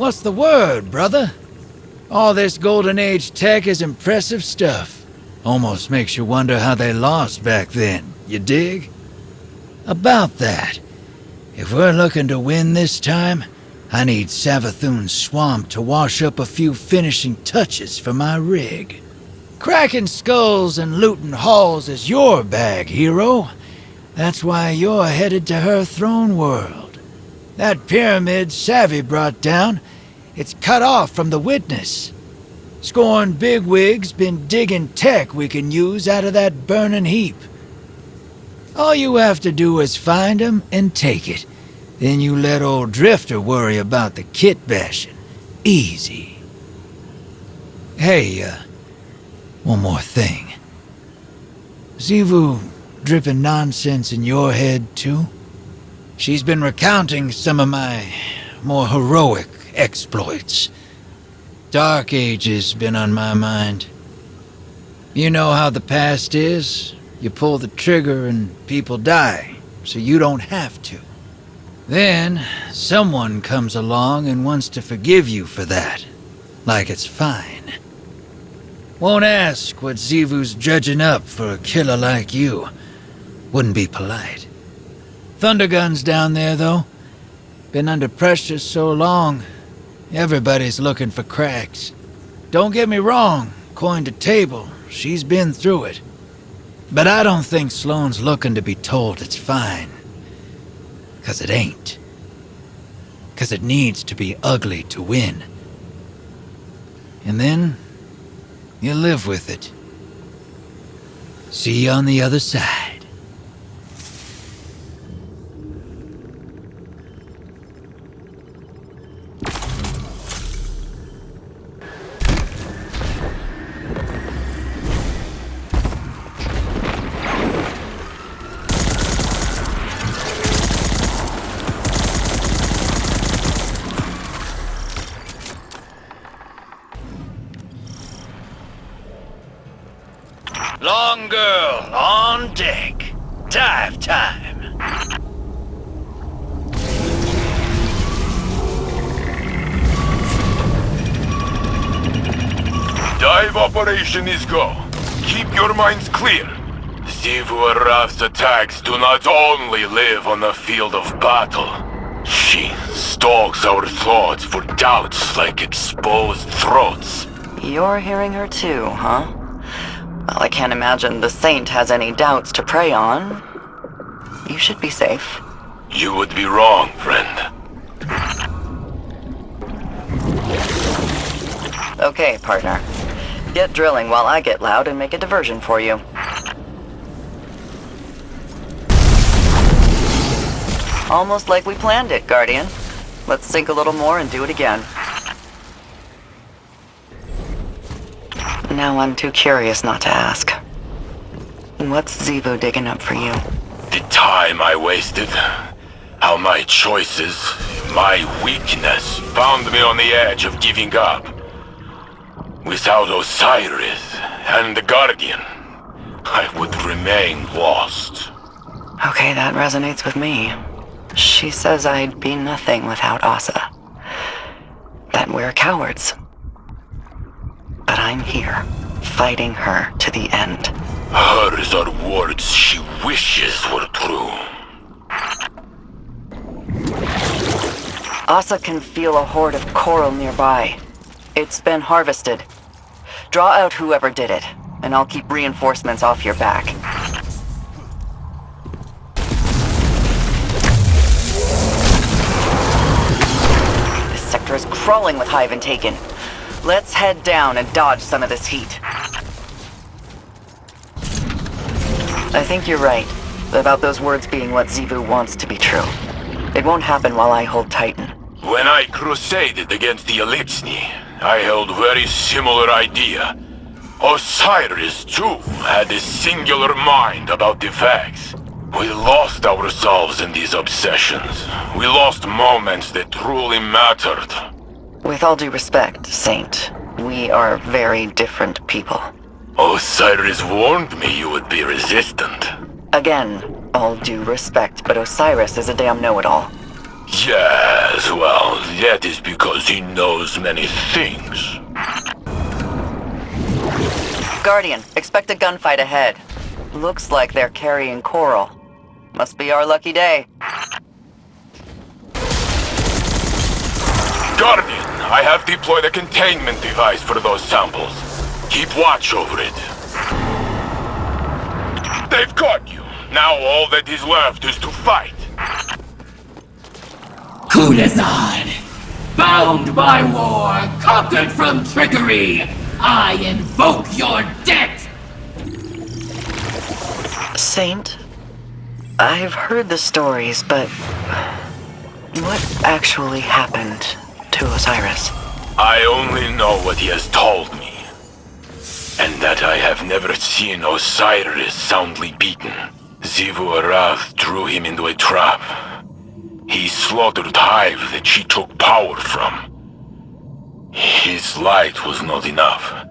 What's the word, brother? All this Golden Age tech is impressive stuff. Almost makes you wonder how they lost back then, you dig? About that, if we're looking to win this time, I need Savathun's swamp to wash up a few finishing touches for my rig. Cracking skulls and looting halls is your bag, hero. That's why you're headed to her throne world. That pyramid Savvy brought down, it's cut off from the witness. Scorn bigwig's been digging tech we can use out of that burning heap. All you have to do is find him and take it. Then you let old Drifter worry about the kit bashing. Easy. Hey, one more thing. Xivu dripping nonsense in your head, too? She's been recounting some of my more heroic exploits. Dark Age's been on my mind. You know how the past is. You pull the trigger and people die, so you don't have to. Then, someone comes along and wants to forgive you for that, like it's fine. Won't ask what Xivu's dredging up for a killer like you. Wouldn't be polite. Thundergun's down there, though. Been under pressure so long, everybody's looking for cracks. Don't get me wrong, coin to table, she's been through it. But I don't think Sloane's looking to be told it's fine. 'Cause it ain't. 'Cause it needs to be ugly to win. And then, you live with it. See you on the other side. Long girl, on deck. Dive time. Dive operation is go. Keep your minds clear. Xivu Araf's attacks do not only live on the field of battle. She stalks our thoughts for doubts like exposed throats. You're hearing her too, huh? Well, I can't imagine the Saint has any doubts to prey on. You should be safe. You would be wrong, friend. Okay, partner. Get drilling while I get loud and make a diversion for you. Almost like we planned it, Guardian. Let's sink a little more and do it again. Now I'm too curious not to ask. What's Xivu digging up for you? The time I wasted, how my choices, my weakness, found me on the edge of giving up. Without Osiris and the Guardian, I would remain lost. Okay, that resonates with me. She says I'd be nothing without Asa. That we're cowards. But I'm here, fighting her to the end. Hers are words she wishes were true. Asa can feel a horde of coral nearby. It's been harvested. Draw out whoever did it, and I'll keep reinforcements off your back. This sector is crawling with Hive and Taken. Let's head down and dodge some of this heat. I think you're right about those words being what Xivu wants to be true. It won't happen while I hold Titan. When I crusaded against the Elixni, I held very similar idea. Osiris, too, had a singular mind about the facts. We lost ourselves in these obsessions. We lost moments that truly mattered. With all due respect, Saint, we are very different people. Osiris warned me you would be resistant. Again, all due respect, but Osiris is a damn know-it-all. Yes, well, that is because he knows many things. Guardian, expect a gunfight ahead. Looks like they're carrying Coral. Must be our lucky day. Guardian, I have deployed a containment device for those samples. Keep watch over it. They've caught you. Now all that is left is to fight. Kudazan! Bound by war, conquered from trickery, I invoke your death! Saint, I've heard the stories, but what actually happened to Osiris? I only know what he has told me. And that I have never seen Osiris soundly beaten. Xivu Arath drew him into a trap. He slaughtered Hive that she took power from. His light was not enough.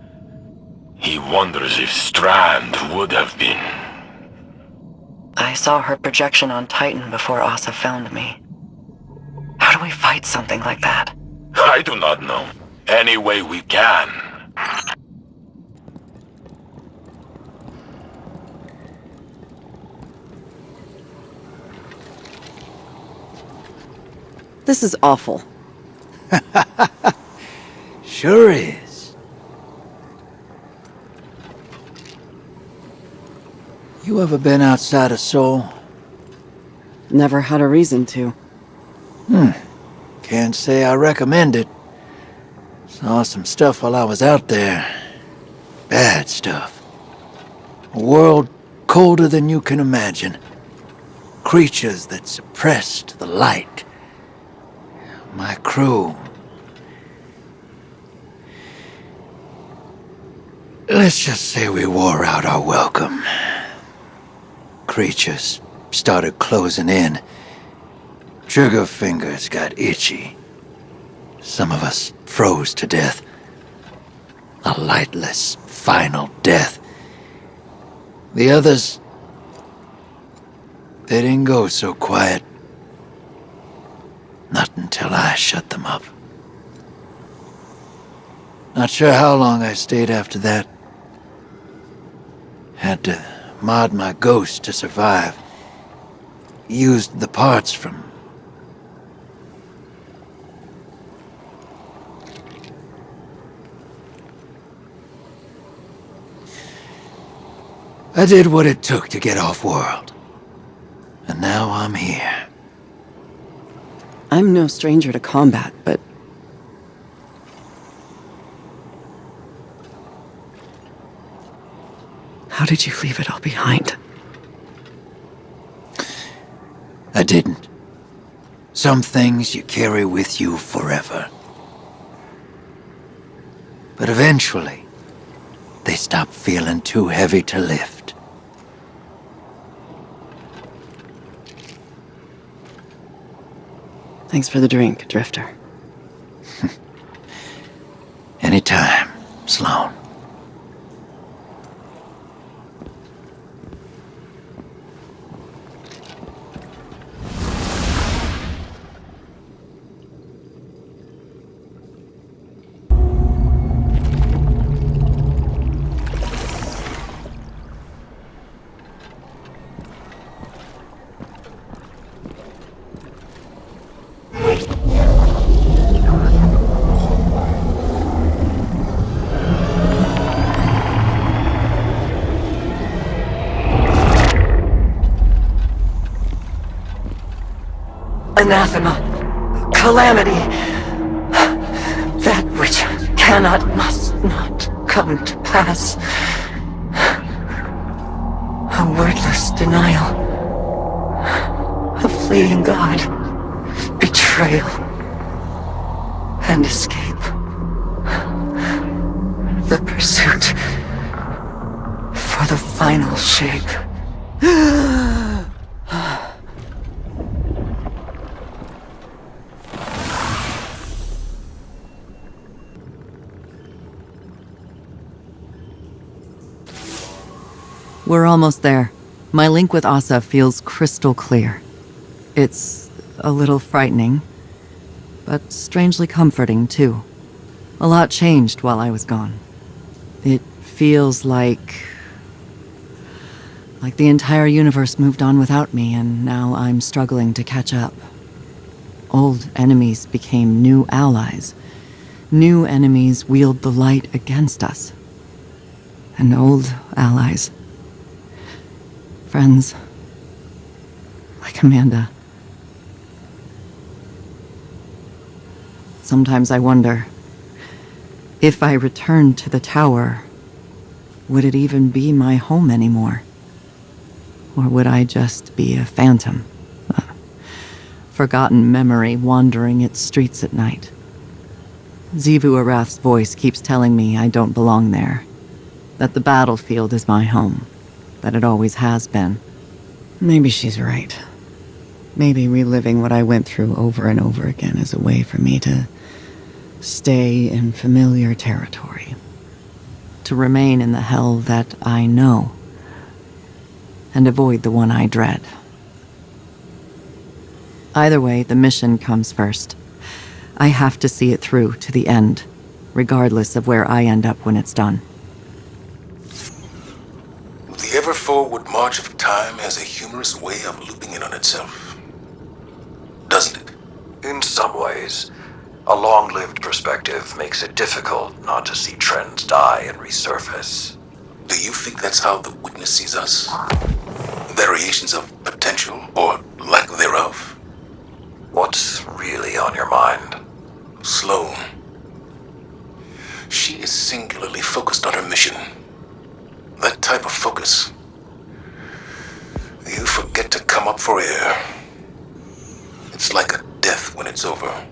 He wonders if Strand would have been. I saw her projection on Titan before Asa found me. How do we fight something like that? I do not know. Any way we can. This is awful. Sure is. You ever been outside of Seoul? Never had a reason to. Can't say I recommend it. Saw some stuff while I was out there. Bad stuff. A world colder than you can imagine. Creatures that suppressed the light. My crew... Let's just say we wore out our welcome. Creatures started closing in. Trigger fingers got itchy. Some of us froze to death. A lightless, final death. The others... they didn't go so quiet. Not until I shut them up. Not sure how long I stayed after that. Had to mod my ghost to survive. Used the parts from... I did what it took to get off-world. And now I'm here. I'm no stranger to combat, but... how did you leave it all behind? I didn't. Some things you carry with you forever. But eventually, they stop feeling too heavy to lift. Thanks for the drink, Drifter. Anytime, Sloan. Anathema, calamity, that which cannot, must not come to pass. A wordless denial, a fleeing God, betrayal, and escape. The pursuit for the final shape. We're almost there. My link with Asa feels crystal clear. It's a little frightening, but strangely comforting, too. A lot changed while I was gone. It feels like the entire universe moved on without me, and now I'm struggling to catch up. Old enemies became new allies. New enemies wield the light against us. And old allies. Friends. Like Amanda. Sometimes I wonder, if I returned to the tower, would it even be my home anymore? Or would I just be a phantom? A forgotten memory wandering its streets at night? Xivu Arath's voice keeps telling me I don't belong there. That the battlefield is my home. That it always has been. Maybe she's right. Maybe reliving what I went through over and over again is a way for me to stay in familiar territory. To remain in the hell that I know. And avoid the one I dread. Either way, the mission comes first. I have to see it through to the end, regardless of where I end up when it's done. The ever-forward march of time has a humorous way of looping in on itself. Doesn't it? In some ways, a long-lived perspective makes it difficult not to see trends die and resurface. Do you think that's how the Witness sees us? Variations of potential, or lack thereof? What's really on your mind? Sloane. She is singularly focused on her mission. That type of focus. You forget to come up for air. It's like a death when it's over.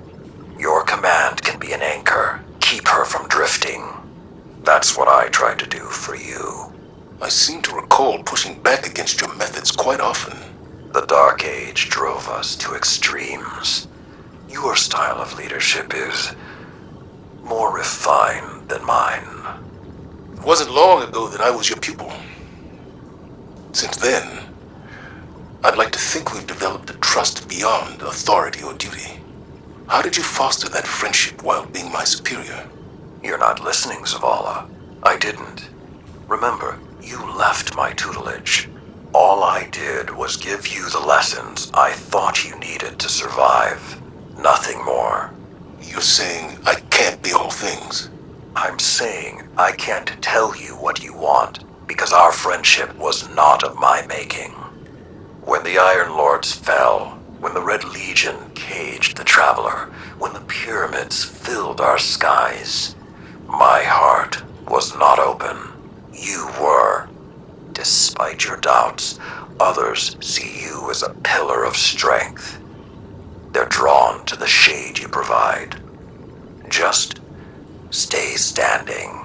Your command can be an anchor. Keep her from drifting. That's what I tried to do for you. I seem to recall pushing back against your methods quite often. The Dark Age drove us to extremes. Your style of leadership is more refined than mine. It wasn't long ago that I was your pupil. Since then, I'd like to think we've developed a trust beyond authority or duty. How did you foster that friendship while being my superior? You're not listening, Zavala. I didn't. Remember, you left my tutelage. All I did was give you the lessons I thought you needed to survive. Nothing more. You're saying I can't be all things? I'm saying I can't tell you what you want, because our friendship was not of my making. When the Iron Lords fell, when the Red Legion caged the Traveler, when the pyramids filled our skies, my heart was not open. You were. Despite your doubts, others see you as a pillar of strength. They're drawn to the shade you provide. Just stay standing.